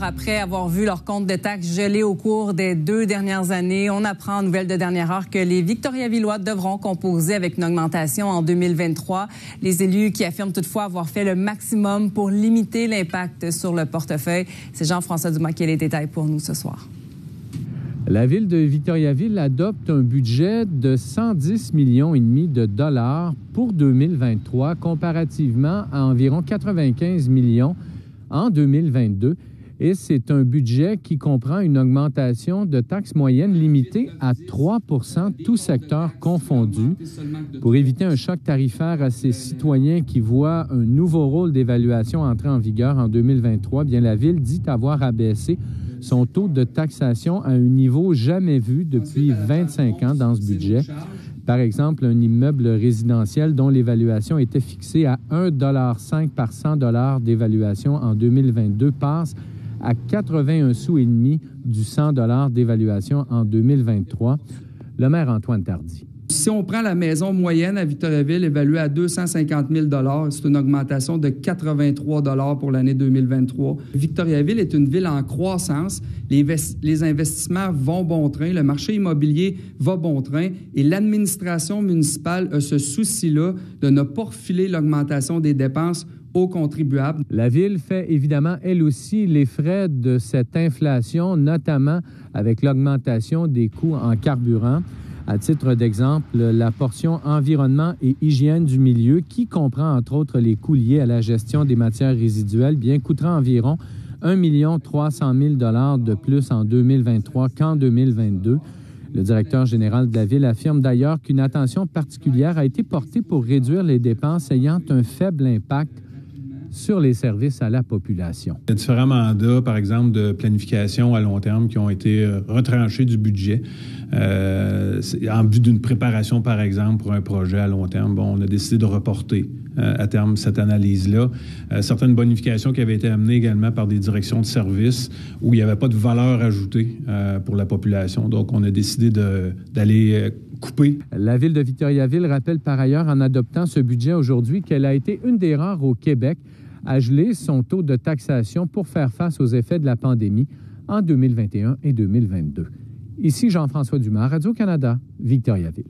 après avoir vu leur compte de taxes gelé au cours des 2 dernières années. On apprend en nouvelles de dernière heure que les Victoriavillois devront composer avec une augmentation en 2023. Les élus qui affirment toutefois avoir fait le maximum pour limiter l'impact sur le portefeuille. C'est Jean-François Dumas qui a les détails pour nous ce soir. La ville de Victoriaville adopte un budget de 110,5 millions de dollars pour 2023, comparativement à environ 95 millions en 2022. Et c'est un budget qui comprend une augmentation de taxes moyennes limitée à 3 %, tous secteurs confondus. Pour éviter un choc tarifaire à ces citoyens qui voient un nouveau rôle d'évaluation entrer en vigueur en 2023, bien la ville dit avoir abaissé son taux de taxation à un niveau jamais vu depuis 25 ans dans ce budget. Par exemple, un immeuble résidentiel dont l'évaluation était fixée à 1,5 $ par 100 $ d'évaluation en 2022 passe à 81 sous et demi du 100 $ d'évaluation en 2023. Le maire Antoine Tardy. Si on prend la maison moyenne à Victoriaville évaluée à 250 000 $, c'est une augmentation de 83 $ pour l'année 2023. Victoriaville est une ville en croissance. Les investissements vont bon train. Le marché immobilier va bon train. Et l'administration municipale a ce souci-là de ne pas refiler l'augmentation des dépenses aux contribuables. La ville fait évidemment, elle aussi, les frais de cette inflation, notamment avec l'augmentation des coûts en carburant. À titre d'exemple, la portion environnement et hygiène du milieu, qui comprend entre autres les coûts liés à la gestion des matières résiduelles, bien coûtera environ 1 300 000 $ de plus en 2023 qu'en 2022. Le directeur général de la ville affirme d'ailleurs qu'une attention particulière a été portée pour réduire les dépenses ayant un faible impact sur les services à la population. Il y a différents mandats, par exemple, de planification à long terme qui ont été retranchés du budget en vue d'une préparation, par exemple, pour un projet à long terme. Bon, on a décidé de reporter à terme cette analyse-là. Certaines bonifications qui avaient été amenées également par des directions de services où il n'y avait pas de valeur ajoutée pour la population. Donc, on a décidé d'aller couper. La ville de Victoriaville rappelle par ailleurs, en adoptant ce budget aujourd'hui, qu'elle a été une des rares au Québec à geler son taux de taxation pour faire face aux effets de la pandémie en 2021 et 2022. Ici Jean-François Dumas, Radio-Canada, Victoriaville.